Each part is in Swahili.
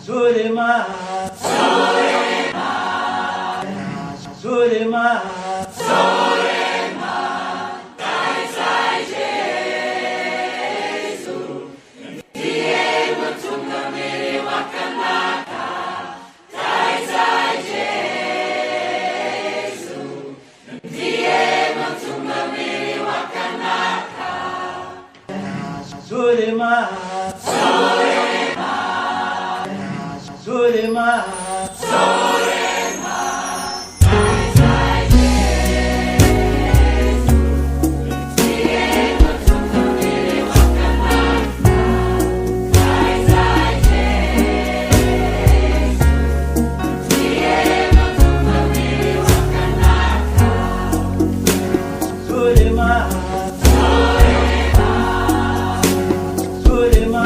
Surema, Surema, Surema, Kaisai Jesu, ndiye mtungamiri wa kanaka. Kaisai Jesu, ndiye mtungamiri wa kanaka. Surema, Surema, Surema, Surema, Kaisai Jesu, ndiye mtungamiri wa kanaka. Kaisai Jesu, ndiye mtungamiri wa kanaka. Surema, Surema, Surema,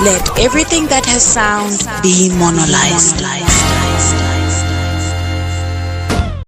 Let everything that has sound be monolized.